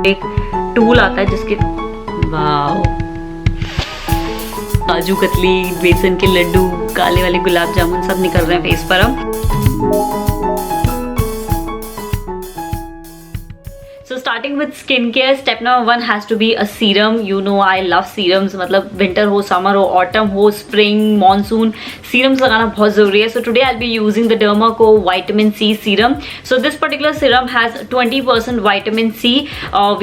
एक टूल आता है जिसके वाओ, काजू कतली, बेसन के लड्डू, काले वाले गुलाब जामुन सब निकल रहे हैं फेस पर अब। So starting with skincare, step number 1 has to be a serum. You know I love serums. मतलब winter हो, summer हो, autumn हो, spring, monsoon, serums लगाना बहुत ज़रूरी है. So today I'll be using the Dermaco Vitamin C serum. So this particular serum has 20% vitamin C.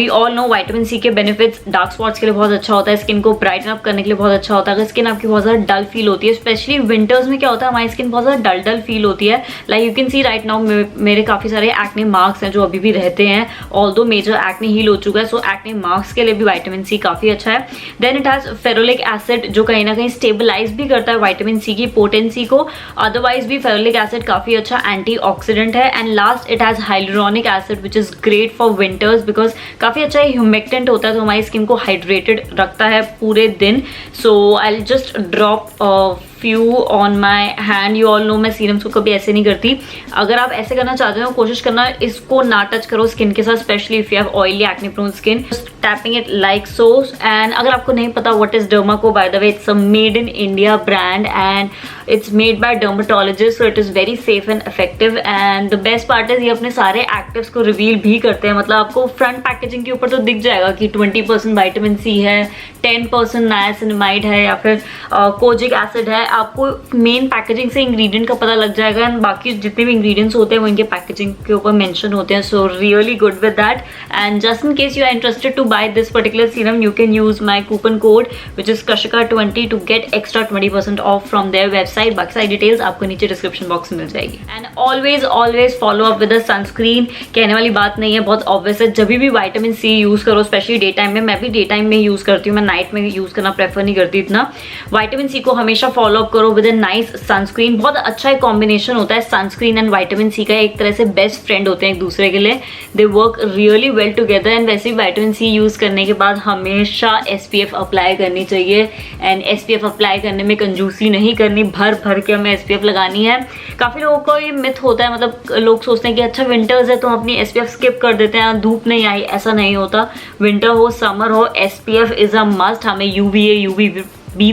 We all know vitamin C के benefits. Dark spots के लिए बहुत अच्छा होता है, स्किन को ब्राइटन अप करने के लिए बहुत अच्छा होता है. अगर स्किन आपकी बहुत ज़्यादा डल फील होती है, स्पेशली विंटर्स में क्या होता है, हमारी स्किन बहुत ज़्यादा डल फील होती है. Like you can see right now मेरे काफ़ी सारे एक्ने मार्क्स हैं जो अभी भी रहते हैं. ऑल्दो मेजर एक्ने हील हो चुका है, सो एक्ने मार्क्स के लिए भी विटामिन सी काफी अच्छा है. देन इट हैज फेरोलिक एसिड जो कहीं ना कहीं स्टेबलाइज भी करता है विटामिन सी की पोटेंसी को. अदरवाइज भी फेरोलिक एसिड काफी अच्छा एंटीऑक्सीडेंट है. And last it has hyaluronic acid which is great for winters because काफी अच्छा ह्यूमेक्टेंट होता है, तो हमारी स्किन को हाइड्रेटेड रखता है पूरे दिन. So I will just drop few on my hand. You all know मैं सीरम्स को कभी ऐसे नहीं करती. अगर आप ऐसे करना चाहते हो कोशिश करना इसको ना टच करो स्किन के साथ, specially if you have oily acne prone skin. Tapping it like so. And अगर आपको नहीं पता what is Dermaco, by the way it's a made in India brand and it's made by dermatologist, so it is very safe and effective. And the best part is ये अपने सारे actives को reveal भी करते हैं. मतलब आपको front packaging के ऊपर तो दिख जाएगा कि 20% विटामिन सी है, 10% नायासिनामाइड है या फिर कोजिक एसिड है. आपको मेन पैकेजिंग से इंग्रेडिएंट का पता लग जाएगा एंड बाकी जितने भी इंग्रेडिएंट्स होते हैं वो इनके पैकेजिंग के ऊपर मेंशन होते हैं. So really good with that. And just in case you are interested to buy this particular serum, you can use my coupon code which is kashika20 to get extra 20% off from their website. बाकी सारी details आपको नीचे description box में मिल जाएगी. And always follow up with a sunscreen. कहने वाली बात नहीं है, बहुत ऑब्वियस है. जब भी विटामिन सी यूज करो, स्पेशली डे टाइम में, मैं भी डे टाइम में यूज करती हूँ, मैं नाइट में यूज करना प्रेफर नहीं करती इतना. विटामिन सी को हमेशा फॉलो अप करो विद अ नाइस सनस्क्रीन. बहुत अच्छा एक कॉम्बिनेशन होता है सनस्क्रीन एंड विटामिन सी का, एक तरह से बेस्ट फ्रेंड होते हैं एक दूसरे के लिए. They work really well together. And वैसे भी विटामिन सी यूज करने के बाद हमेशा SPF अप्लाई करनी चाहिए. एंड SPF अप्लाई करने में कंजूसी नहीं करनी, भर भर के हमें SPF लगानी है. काफी लोगों को ये मिथ होता है, मतलब लोग सोचते हैं कि अच्छा विंटर्स है तो हम अपनी SPF स्किप कर देते हैं, धूप नहीं आई. ऐसा नहीं होता. विंटर हो समर हो, SPF इज अ मस्ट. हमें UVA UVB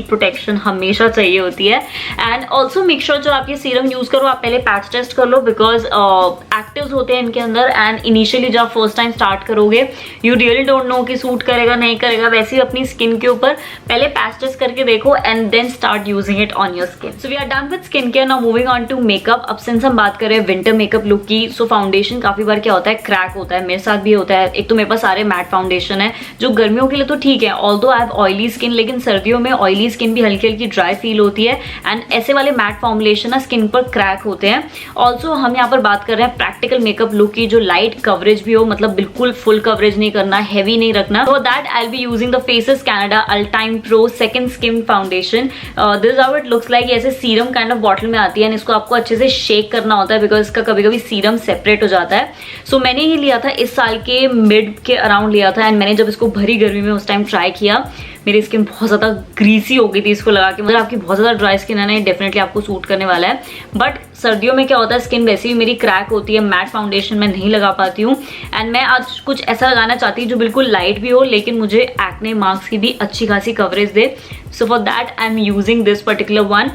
प्रोटेक्शन हमेशा चाहिए होती है. एंड ऑल्सो मेक श्योर जो आप ये सीरम यूज करो आप पहले पैच टेस्ट कर लो बिकॉज एक्टिव्स होते हैं इनके अंदर. एंड इनिशियली जब आप फर्स्ट टाइम स्टार्ट करोगे यू रियली डोंट नो कि सूट करेगा नहीं करेगा. वैसे ही अपनी स्किन के ऊपर पहले पैच टेस्ट करके देखो and then start using it on your skin. So we are done with skin care. Now moving on to makeup. अब सिंस हम बात करें विंटर मेकअप लुक की, सो फाउंडेशन काफी बार क्या होता है क्रैक होता है. मेरे साथ भी होता है. एक तो मेरे पास सारे मैट फाउंडेशन है जो गर्मियों के लिए तो ठीक है, although I have oily skin, लेकिन सर्दियों में ऑयली स्किन भी हल्की हल्की ड्राई फील होती है. एंड ऐसे वाले मैट फॉर्मुलेशन ना स्किन पर क्रैक होते हैं. ऑल्सो हम यहाँ पर बात कर रहे हैं प्रैक्टिकल मेकअप लुक की जो लाइट कवरेज भी हो, मतलब बिल्कुल फुल कवरेज नहीं करना, हैवी नहीं रखना. For that I will be using the Faces Canada Ultime pro second skin foundation. This how it looks like. ऐसे सीरम काइंड ऑफ बॉटल में आती है एंड इसको आपको अच्छे से शेक करना होता है बिकॉज इसका कभी कभी सीरम सेपरेट हो जाता है. सो मैंने ये लिया था इस साल के मिड के अराउंड लिया था. एंड मैंने जब इसको भरी गर्मी में उस टाइम ट्राई किया, मेरी स्किन बहुत ज़्यादा ग्रीसी हो गई थी इसको लगा के. मतलब आपकी बहुत ज़्यादा ड्राई स्किन है ना, ये डेफिनेटली आपको सूट करने वाला है. बट सर्दियों में क्या होता है, स्किन वैसे भी मेरी क्रैक होती है, मैट फाउंडेशन मैं नहीं लगा पाती हूँ. एंड मैं आज कुछ ऐसा लगाना चाहती हूँ जो बिल्कुल लाइट भी हो लेकिन मुझे एक्ने मार्क्स की भी अच्छी खासी कवरेज दे. So for that I am using this particular one.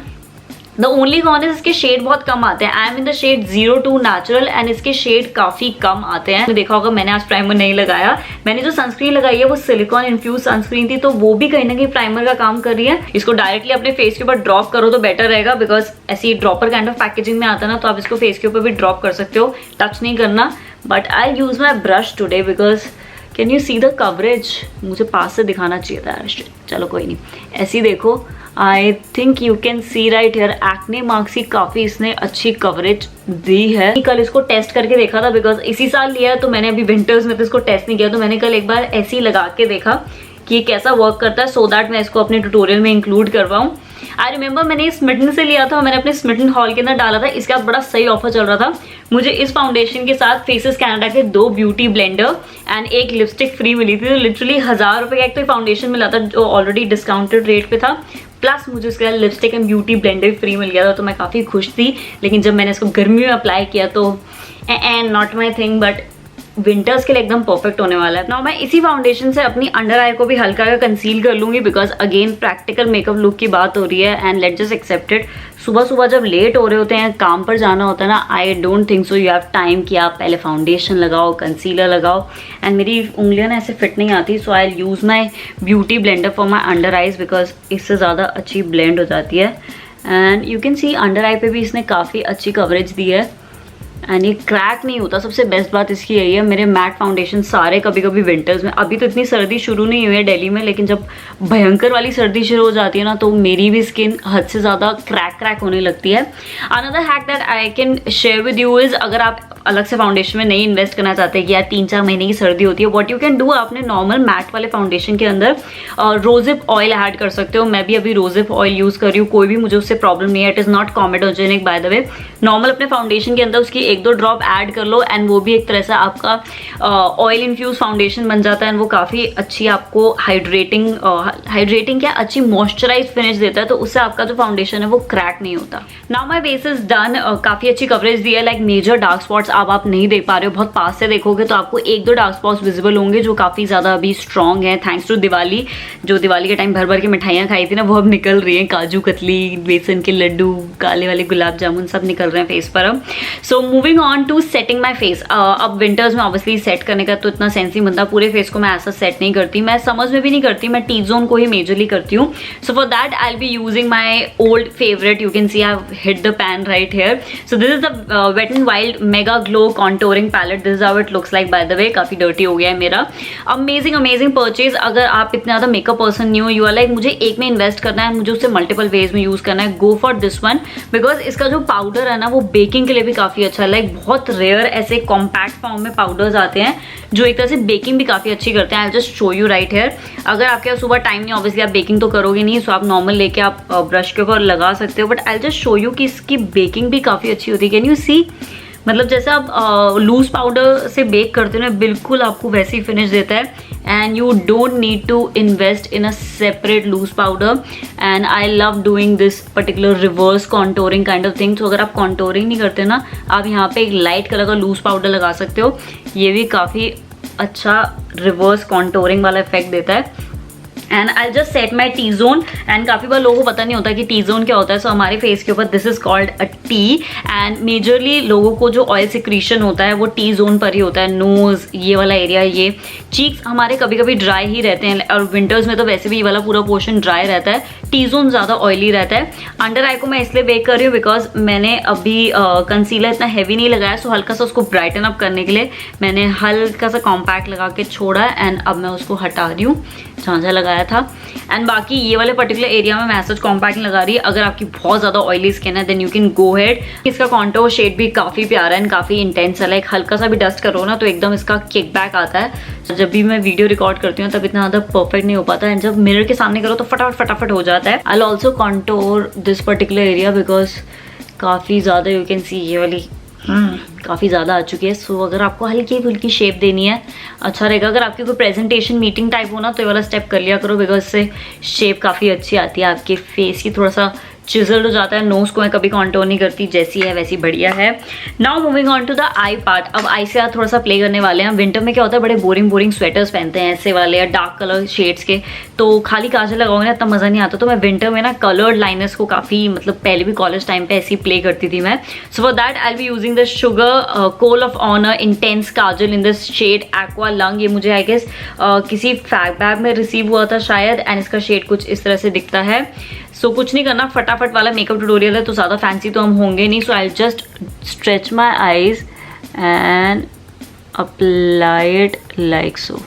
The only con is इसके शेड बहुत कम आते हैं. I am in the shade 02 natural and इसके शेड काफी कम आते हैं. देखा होगा मैंने आज प्राइमर नहीं लगाया. मैंने जो सनस्क्रीन लगाई है वो सिलिकॉन इन्फ्यूज सनस्क्रीन थी, तो वो भी कहीं ना कहीं प्राइमर का काम कर रही है. इसको डायरेक्टली अपने फेस के ऊपर ड्रॉप करो तो बेटर रहेगा बिकॉज ऐसी ड्रॉपर काइंड ऑफ पैकेजिंग में आता है ना, तो आप इसको फेस के ऊपर भी ड्रॉप कर सकते हो, टच नहीं करना. But I use my brush today because can you see the coverage. मुझे पास से दिखाना चाहिए था यार. चलो कोई नहीं, ऐसी देखो. I think you can see right here acne marks की काफ़ी इसने अच्छी कवरेज दी है. कल इसको टेस्ट करके देखा था बिकॉज इसी साल लिया है तो मैंने अभी विंटर्स में तो इसको टेस्ट नहीं किया, तो मैंने कल एक बार ऐसे ही लगा के देखा कि ये कैसा वर्क करता है, सो दैट मैं इसको अपने ट्यूटोरियल में इंक्लूड करवाऊँ. आई रिमेंबर मैंने स्मिटन से लिया था, मैंने अपने स्मिटन हॉल के अंदर डाला था. इसका बड़ा सही ऑफर चल रहा था. मुझे इस फाउंडेशन के साथ फेसेस कैनेडा के 2 ब्यूटी ब्लेंडर एंड एक लिपस्टिक फ्री मिली थी. तो लिटरली 1000 रुपये का एक तो फाउंडेशन मिला था जो ऑलरेडी डिस्काउंटेड रेट पे था, प्लस मुझे उसके बाद lipstick and beauty blender free मिल गया था. तो मैं काफ़ी खुश थी. लेकिन जब मैंने इसको गर्मी में अप्लाई किया तो not my thing. But winters के लिए एकदम परफेक्ट होने वाला है। नाउ मैं इसी फाउंडेशन से अपनी अंडर आई को भी हल्का का कंसील कर लूंगी, because again practical makeup look की बात हो रही है and let's just accept it. सुबह सुबह जब लेट हो रहे होते हैं, काम पर जाना होता है ना, I don't think so you have time कि आप पहले फाउंडेशन लगाओ, कंसीलर लगाओ। एंड मेरी उंगलियां ना ऐसे फिट नहीं आती, so I use my beauty blender for my under eyes, because इससे ज़्यादा अच्छी ब्लेंड हो जाती है। And you can see under eye पे भी इसने काफ़ी अच्छी कवरेज दी है एंड ये क्रैक नहीं होता। सबसे बेस्ट बात इसकी यही है, मेरे मैट फाउंडेशन सारे कभी कभी विंटर्स में, अभी तो इतनी सर्दी शुरू नहीं हुई है दिल्ली में, लेकिन जब भयंकर वाली सर्दी शुरू हो जाती है ना, तो मेरी भी स्किन हद से ज़्यादा क्रैक होने लगती है। Another hack that I can share with you is, अगर आप अलग से फाउंडेशन में नहीं इन्वेस्ट करना चाहते कि यार 3-4 महीने की सर्दी होती है, व्हाट यू कैन डू, आपने नॉर्मल मैट वाले फाउंडेशन के अंदर रोजिप ऑयल ऐड कर सकते हो। मैं भी अभी रोजिप ऑयल यूज़ कर रही हूँ, कोई भी मुझे उससे प्रॉब्लम नहीं है। It is not comedogenic bye the way. Normal अपने फाउंडेशन के अंदर उसकी 1-2 ड्रॉप ऐड कर लो एंड वो भी एक तरह से आपका ऑयल इन्फ्यूज फाउंडेशन बन जाता है एंड वो काफ़ी अच्छी आपको हाइड्रेटिंग क्या अच्छी मॉइस्चराइज फिनिश देता है, तो उससे आपका जो फाउंडेशन है वो क्रैक नहीं होता। Now my base is done, काफ़ी अच्छी कवरेज दी है। लाइक मेजर डार्क स्पॉट्स अब आप नहीं देख पा रहे हो, बहुत पास से देखोगे तो आपको 1-2 डार्क स्पॉट्स विजिबल होंगे जो काफ़ी ज़्यादा अभी स्ट्रॉन्ग है, थैंक्स टू दिवाली। जो दिवाली के टाइम भर भर के मिठाइयाँ खाई थी ना, वो अब निकल रही हैं, काजू कतली, बेसन के लड्डू, काले वाले गुलाब जामुन, सब निकल रहे हैं फेस पर अब। So moving on to setting my face. अब विंटर्स में ऑब्वियसली सेट करने का तो इतना सेंस नहीं बनता, पूरे फेस को मैं ऐसा सेट नहीं करती, मैं समझ में भी नहीं करती, मैं टी जोन को ही मेजरली करती हूँ। So for that I will be using my old favourite, you can see I have hit the pan right here. So this is the Wet and Wild Mega Glow contouring palette, this is how it looks like. By the way काफ़ी dirty हो गया है मेरा। Amazing purchase. अगर आप इतना ज़्यादा makeup person नहीं हो, यू आर लाइक मुझे एक में इन्वेस्ट करना है, मुझे उसे मल्टीपल वेज में यूज़ करना है, go for this one, because इसका जो पाउडर है ना वो बेकिंग के लिए भी काफ़ी अच्छा है। लाइक बहुत रेयर ऐसे कॉम्पैक्ट फॉर्म में पाउडर्स आते हैं जो एक तरह से बेकिंग भी काफ़ी अच्छी करते हैं। I just show you right here. अगर आपके पास सुबह टाइम नहीं, ऑब्वियसली आप बेकिंग तो करोगे नहीं, सो आप नॉर्मल लेके आप ब्रश के ऊपर लगा सकते हो, but I just show you कि इसकी बेकिंग भी काफ़ी अच्छी होती है। कैन यू सी, मतलब जैसे आप लूज पाउडर से बेक करते हो ना, बिल्कुल आपको वैसी फिनिश देता है and you don't need to invest in a separate loose powder. And I love doing this particular reverse contouring kind of thing. तो अगर आप कॉन्टोरिंग नहीं करते ना, आप यहाँ पे एक लाइट कलर का लूज पाउडर लगा सकते हो, ये भी काफ़ी अच्छा रिवर्स कॉन्टोरिंग वाला इफेक्ट देता है। And I just set my T zone. And काफ़ी बार लोगों को पता नहीं होता कि टी जोन क्या होता है। सो हमारे फेस के ऊपर this is called a T, and majorly लोगों को जो ऑयल सिक्रीशन होता है वो टी जोन पर ही होता है। नोज, ये वाला एरिया, ये चीक्स हमारे कभी कभी ड्राई ही रहते हैं, और विंटर्स में तो वैसे भी ये वाला पूरा पोर्शन ड्राई रहता है, टी जोन ज़्यादा ऑयली रहता है। अंडर आई को मैं इसलिए बेक कर रही हूँ बिकॉज मैंने अभी कंसीलर इतना हैवी नहीं लगाया, सो हल्का सा उसको ब्राइटन अप करने के लिए मैंने हल्का सा कॉम्पैक्ट लगा के छोड़ा एंड अब मैं उसको हटा रही हूँ जहाँ जहाँ लगाया था। एंड बाकी ये वाले पर्टिकुलर एरिया में मैं ऐसा कॉम्पैक्ट लगा रही है। अगर आपकी बहुत ज़्यादा ऑयली स्किन है then you can go head. इसका कॉन्टोर शेड भी काफ़ी प्यारा है एंड काफ़ी इंटेंस है। लाइक हल्का सा भी डस्ट करो ना तो एकदम इसका किक बैक आता है। जब भी मैं वीडियो रिकॉर्ड करती हूँ तब इतना ज़्यादा परफेक्ट नहीं हो पाता है, जब मिरर के सामने करो तो फटाफट हो जाता है। I will also contour this particular area because काफ़ी ज़्यादा यू कैन सी ये वाली काफ़ी ज़्यादा आ चुकी है। सो अगर आपको हल्की फुल्की शेप देनी है अच्छा रहेगा। अगर आपकी कोई प्रेजेंटेशन मीटिंग टाइप हो ना तो ये वाला स्टेप कर लिया करो बिकॉज इससे शेप काफ़ी अच्छी आती है आपके फेस की, थोड़ा सा चिजल्ड हो जाता है। नोज को मैं कभी कॉन्टोर नहीं करती, जैसी है वैसी बढ़िया है। Now moving on to the eye part. अब आई से थोड़ा सा प्ले करने वाले हैं। विंटर में क्या होता है, बड़े बोरिंग स्वेटर्स पहनते हैं ऐसे वाले या डार्क कलर शेड्स के, तो खाली काजल लगाओगे ना इतना मज़ा नहीं आता। तो मैं विंटर में ना कलर्ड लाइनर्स को काफ़ी, मतलब पहले भी कॉलेज टाइम पे ऐसी प्ले करती थी मैं। So for that I will be using the Sugar kohl of honour intense kajal in this shade aqua lung. ये मुझे आई गेस किसी फैक बैग में रिसीव हुआ था शायद, एंड इसका शेड कुछ इस तरह से दिखता है। सो कुछ नहीं करना, फटाफट वाला मेकअप ट्यूटोरियल है तो ज़्यादा फैंसी तो हम होंगे नहीं। So I just stretch my eyes and apply it like so.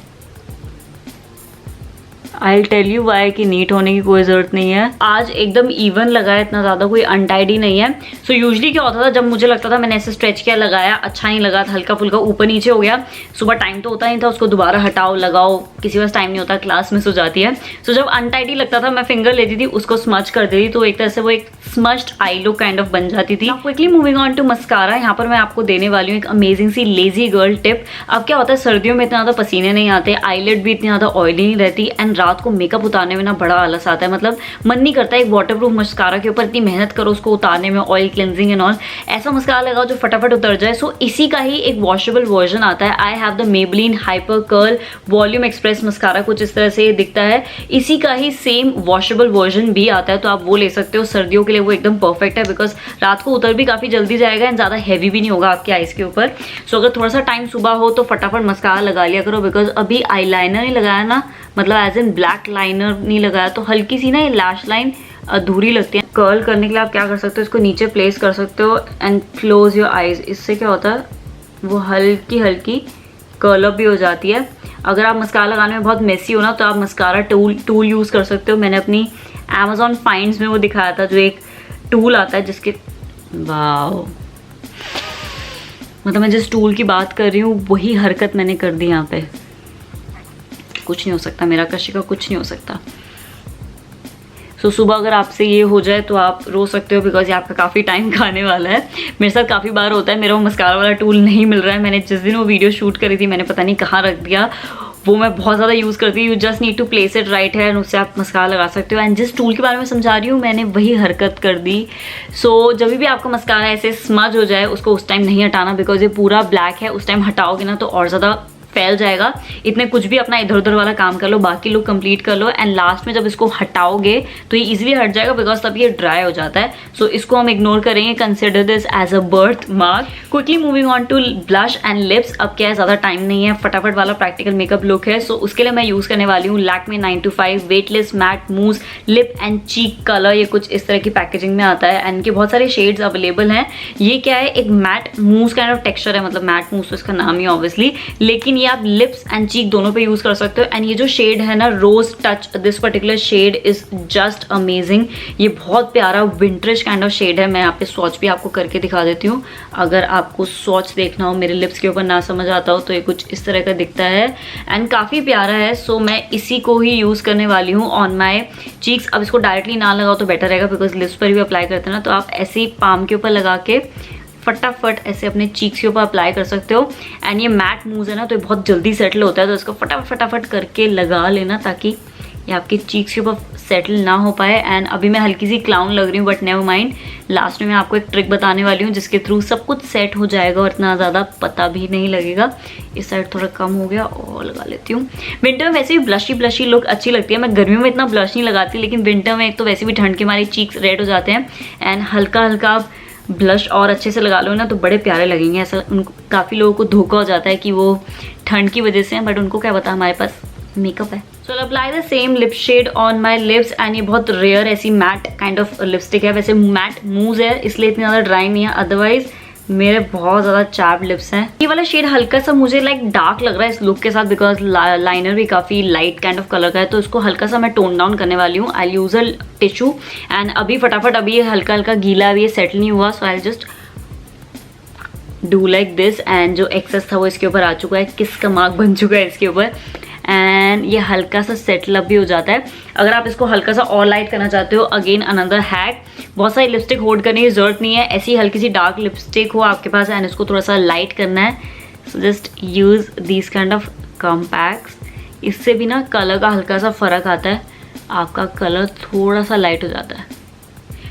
I tell you why कि नीट होने की कोई ज़रूरत नहीं है। आज एकदम इवन लगा है, इतना ज़्यादा कोई अनटाइडी नहीं है। सो यूजली क्या होता था, जब मुझे लगता था मैंने ऐसे स्ट्रेच किया, लगाया, अच्छा नहीं लगा, हल्का फुल्का ऊपर नीचे हो गया, सुबह टाइम तो होता नहीं था, उसको दोबारा हटाओ लगाओ, किसी पास टाइम नहीं होता, क्लास मिस हो जाती है। सो जब अनटाइडी लगता था मैं फिंगर लेती थी, उसको स्मच कर देती, तो एक तरह से वो एक smudged eye look kind of बन जाती थी। Quickly moving on to mascara. यहाँ पर मैं आपको देने वाली हूँ एक अमेजिंग सी लेजी गर्ल टिप। अब क्या होता है, सर्दियों में इतना ज़्यादा पसीने नहीं आते, आईलेट भी इतनी ज़्यादा ऑयली नहीं रहती, एंड रात को मेकअप उतारने में ना बड़ा आलस आता है, मतलब मन नहीं करता एक वाटरप्रूफ मस्कारा के ऊपर इतनी मेहनत करो उसको उतारने में, ऑयल क्लेंजिंग एंड ऑल। ऐसा मस्कारा लगाओ जो फटाफट उतर जाए। सो इसी का ही एक वॉशेबल वर्जन आता है। I have the Maybelline hyper curl volume express mascara, कुछ इस तरह से दिखता है। इसी का ही सेम वॉशेबल वर्जन भी आता है, तो आप वो ले सकते हो। सर्दियों के लिए वो एकदम परफेक्ट है बिकॉज रात को उतर भी काफ़ी जल्दी जाएगा एंड ज़्यादा हैवी भी नहीं होगा आपके आईज के ऊपर। सो अगर थोड़ा सा टाइम सुबह हो तो फटाफट मस्कारा लगा लिया करो, बिकॉज अभी आई लाइनर नहीं लगाया ना, मतलब एज इन ब्लैक लाइनर नहीं लगाया, तो हल्की सी ना ये लैश लाइन अधूरी लगती है। कर्ल करने के लिए आप क्या कर सकते हो, इसको नीचे प्लेस कर सकते हो एंड क्लोज योर आईज। इससे क्या होता है वो हल्की हल्की कर्ल अप भी हो जाती है। अगर आप मस्कारा लगाने में बहुत मेसी हो ना तो आप मस्कारा टूल यूज़ कर सकते हो। मैंने अपनी Amazon फाइंड्स में वो दिखाया था, जो एक टूल आता है जिसके, वाओ, मतलब मैं जिस टूल की बात कर रही हूँ वही हरकत मैंने कर दी यहाँ पे। कुछ नहीं हो सकता मेरा, कशी का कुछ नहीं हो सकता। सो सुबह अगर आपसे ये हो जाए तो आप रो सकते हो, बिकॉज ये आपका काफ़ी टाइम खाने वाला है। मेरे साथ काफ़ी बार होता है, मेरा वो मस्कारा वाला टूल नहीं मिल रहा है। मैंने जिस दिन वो वीडियो शूट करी थी मैंने पता नहीं कहाँ रख दिया, वो मैं बहुत ज़्यादा यूज़ करती हूँ। You just need to place it right है एंड उससे आप मस्कारा लगा सकते हो। एंड जिस टूल के बारे में समझा रही हूँ मैंने वही हरकत कर दी। सो जब भी आपका मस्कारा ऐसे स्मज हो जाए उसको उस टाइम नहीं हटाना, बिकॉज ये पूरा ब्लैक है। उस टाइम हटाओगे ना तो और ज़्यादा फैल जाएगा। इतने कुछ भी अपना इधर उधर वाला काम कर लो, बाकी लोग कंप्लीट कर लो एंड लास्ट में जब इसको हटाओगे तो ये इजीली हट जाएगा, बिकॉज तब ये ड्राई हो जाता है। सो इसको हम इग्नोर करेंगे, consider this as a birth mark. Quickly moving on to blush and lips. अब क्या है, ज़्यादा टाइम नहीं है, फटाफट वाला प्रैक्टिकल मेकअप लुक है। सो उसके लिए मैं यूज़ करने वाली हूँ लैक्मे 925 वेटलेस मैट मूज लिप एंड चीक कलर। ये कुछ इस तरह की पैकेजिंग में आता है एंड इनके बहुत सारे शेड्स अवेलेबल हैं। ये क्या है, एक मैट मूज काइंड ऑफ टेक्सचर है, मतलब मैट मूज तो इसका नाम ही ऑब्वियसली, लेकिन ये आप लिप्स एंड चीक दोनों पे यूज कर सकते हो। एंड ये जो शेड है ना, rose touch, this particular shade is just amazing. ये बहुत प्यारा विंटरिश काइंड ऑफ शेड है। मैं यहाँ पे स्वॉच भी आपको करके दिखा देती हूँ, अगर आपको स्वॉच देखना हो, मेरे लिप्स के ऊपर ना समझ आता हो तो ये कुछ इस तरह का दिखता है एंड काफ़ी प्यारा है। सो मैं इसी को ही यूज़ करने वाली हूँ ऑन माई चीक्स। अब इसको डायरेक्टली ना लगाओ तो बेटर रहेगा, बिकॉज लिप्स पर भी अप्लाई करते हैं ना, तो आप ऐसे ही पाम के ऊपर लगा के फटाफट ऐसे अपने चीक्स के ऊपर अप्लाई कर सकते हो। एंड ये मैट मूव है ना तो ये बहुत जल्दी सेटल होता है, तो इसको फटाफट करके लगा लेना ताकि ये आपके चीक्स के ऊपर सेटल ना हो पाए। एंड अभी मैं हल्की सी क्लाउन लग रही हूँ, बट नेवर माइंड, लास्ट में मैं आपको एक ट्रिक बताने वाली हूँ जिसके थ्रू सब कुछ सेट हो जाएगा और इतना ज़्यादा पता भी नहीं लगेगा। इस साइड थोड़ा कम हो गया और लगा लेती हूँ। विंटर में वैसे भी ब्लशी लुक अच्छी लगती है। मैं गर्मियों में इतना ब्लश नहीं लगाती, लेकिन विंटर में एक तो वैसे भी ठंड के हमारे चीक्स रेड हो जाते हैं एंड हल्का हल्का ब्लश और अच्छे से लगा लो ना तो बड़े प्यारे लगेंगे। ऐसा उनको काफ़ी लोगों को धोखा हो जाता है कि वो ठंड की वजह से हैं, बट उनको क्या पता हमारे पास मेकअप है। So apply the same lip shade on my lips and ये बहुत रेयर ऐसी मैट काइंड ऑफ लिपस्टिक है। वैसे मैट मूज है इसलिए इतनी ज़्यादा ड्राई नहीं है, अदरवाइज मेरे बहुत ज़्यादा चैप लिप्स हैं। ये वाला शेड हल्का सा मुझे लाइक डार्क लग रहा है इस लुक के साथ, बिकॉज लाइनर भी काफ़ी लाइट काइंड ऑफ कलर का है, तो इसको हल्का सा मैं टोन डाउन करने वाली हूँ। आई यूज अ टिश्यू एंड अभी फटाफट, अभी ये हल्का हल्का गीला, अभी ये सेटल नहीं हुआ, so I just do like this. And जो एक्सेस था वो इसके ऊपर आ चुका है, किस का मार्क बन चुका है इसके ऊपर एंड ये हल्का सा सेटल अप भी हो जाता है। अगर आप इसको हल्का सा और लाइट करना चाहते हो, अगेन अनदर हैक, बहुत सारी लिपस्टिक होल्ड करने की जरूरत नहीं है। ऐसी हल्की सी डार्क लिपस्टिक हो आपके पास एंड इसको थोड़ा सा लाइट करना है, so just use this kind of compacts. इससे भी ना कलर का हल्का सा फर्क आता है, आपका कलर थोड़ा सा लाइट हो जाता है।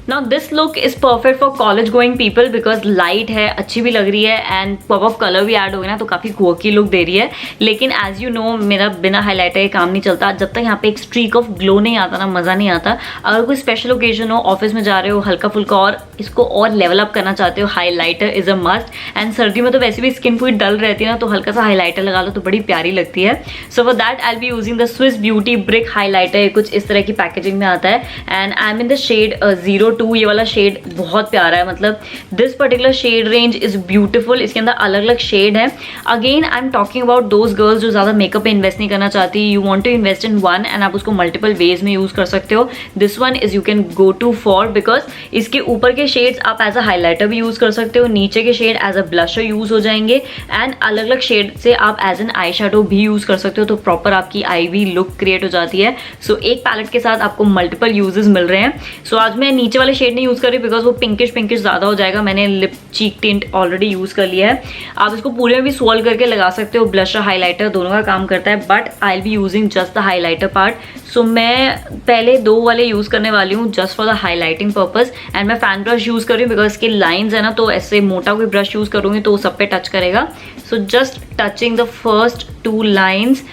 Now this look is perfect for college going people, because light है, अच्छी भी लग रही है एंड पॉप ऑफ कलर भी ऐड हो गया ना तो काफ़ी क्वर्की लुक दे रही है। लेकिन एज यू नो मेरा बिना हाईलाइटर के काम नहीं चलता, जब तक यहाँ पे एक स्ट्रीक ऑफ ग्लो नहीं आता ना मज़ा नहीं आता। अगर कोई स्पेशल ओकेजन हो, ऑफिस में जा रहे हो, हल्का फुल्का और इसको और लेवल अप करना चाहते हो, highlighter is a must. And सर्दी में तो वैसे भी स्किन पूरी डल रहती है ना, तो हल्का सा हाईलाइटर लगा लो तो बड़ी प्यारी लगती है। So for that I be using the Swiss Beauty brick highlighter. कुछ इस तरह की पैकेजिंग में आता है and I am in the shade 02। ये वाला शेड बहुत प्यारा है, मतलब this particular shade range is beautiful. इसके अंदर अलग अलग शेड है। Again I am talking about those girls जो ज़्यादा मेकअप पे इन्वेस्ट नहीं करना चाहती, you want to invest in one and आप उसको मल्टीपल वेज में यूज़ कर सकते हो। This one is you can go to for, because इसके ऊपर के शेड्स आप एज अ हाईलाइटर भी यूज़ कर सकते हो, नीचे के shade as a blusher use हो जाएंगे एंड अलग अलग शेड से आप एज एन आई शेडो भी यूज़ कर सकते हो, तो प्रॉपर आपकी आईवी लुक क्रिएट हो जाती है। सो एक पैलेट के साथ आपको मल्टीपल यूजेस मिल रहे हैं। सो आज मैं नीचे वाले शेड नहीं यूज़ कर रही बिकॉज वो पिंकिश ज़्यादा हो जाएगा। मैंने लिप चीक टिंट ऑलरेडी यूज़ कर लिया है। आप इसको पूरे में भी स्वॉल करके लगा सकते हो, ब्लशर हाईलाइटर दोनों का काम करता है, but I will be using just the highlighter part. So मैं पहले 2 वाले यूज़ करने वाली हूँ just for the highlighting purpose, and मैं फैन ब्रश यूज़ कर रही हूँ बिकॉज इसके लाइन्स है ना, तो ऐसे मोटा कोई ब्रश यूज़ करूँगी तो वो सब पे टच करेगा. So just touching the first 2 lines,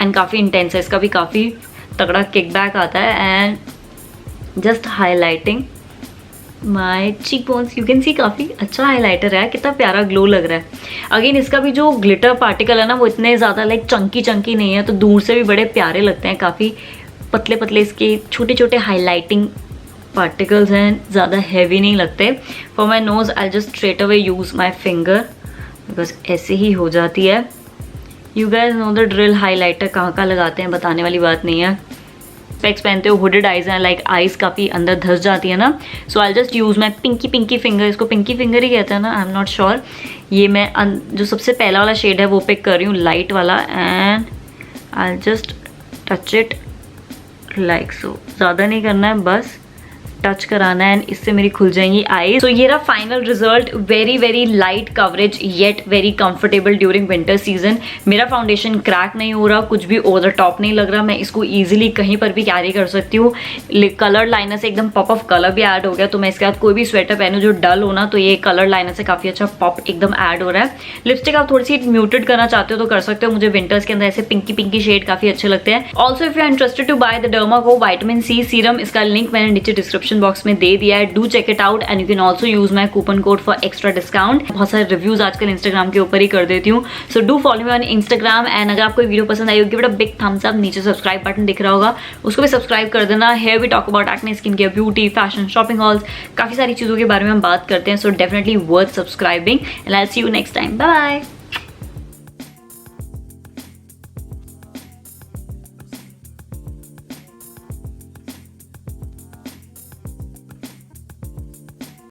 and काफ़ी इंटेंस है, इसका भी काफ़ी तगड़ा किकबैक आता है. And just highlighting my cheek bones. You can सी काफ़ी अच्छा हाईलाइटर है, कितना प्यारा ग्लो लग रहा है. अगेन इसका भी जो ग्लिटर पार्टिकल है ना वो इतने ज़्यादा लाइक चंकी नहीं है, तो दूर से भी बड़े प्यारे लगते हैं. काफ़ी पतले पतले इसके छोटे छोटे हाईलाइटिंग पार्टिकल्स हैं, ज़्यादा हैवी नहीं लगते. For my knows I just straight away use my finger because ऐसे ही हो जाती है. You guys know the drill. Highlighter कहाँ लगाते हैं बताने वाली बात नहीं है. स्पेक्स पहनते हो, हुडेड आइज हैं, लाइक आइज काफ़ी अंदर धस जाती है ना. So I just use my pinky finger. इसको पिंकी फिंगर ही कहते हैं ना, आई एम नॉट श्योर. ये मैं जो सबसे पहला वाला शेड है वो पिक कर रही हूँ, लाइट वाला. And I just touch it like सो. ज़्यादा नहीं करना है, बस टच कराना है एंड इससे मेरी खुल जाएंगी आईज. तो ये रहा final result. Very light coverage yet very comfortable during winter season. मेरा फाउंडेशन क्रैक नहीं हो रहा, कुछ भी ओवर द टॉप नहीं लग रहा. मैं इसको ईजिली कहीं पर भी कैरी कर सकती हूँ. कलर लाइनर से एकदम पॉप ऑफ कलर भी ऐड हो गया, तो मैं इसके बाद कोई भी स्वेटर पहनूँ जो डल हो ना, तो ये कलर लाइनर से काफ़ी अच्छा पॉप एकदम ऐड हो रहा है. लिपस्टिक आप थोड़ी सी म्यूटेड करना चाहते हो तो कर सकते हो. मुझे विंटर्स के अंदर ऐसे पिंकी शेड काफ़ी अच्छे लगते हैं. Also if you are interested to buy the Dermaco vitamin C serum, इसका लिंक मैंने नीचे डिस्क्रिप्शन बॉक्स में दे दिया है. Do check it out and you can also use my coupon code for extra discount. बहुत सारे रिव्यूज आजकल इंस्टाग्राम के ऊपर ही कर देती हूँ. So do follow me on Instagram. And अगर आपको वीडियो पसंद आई होगी, give it a big thumbs up. नीचे सब्सक्राइब बटन दिख रहा होगा, उसको भी सब्सक्राइब कर देना. Here we talk about acne, skin care, beauty, fashion, shopping hauls, काफी सारी चीजों के बारे में हम बात करते हैं. So definitely worth subscribing and I will see you next time. Bye bye.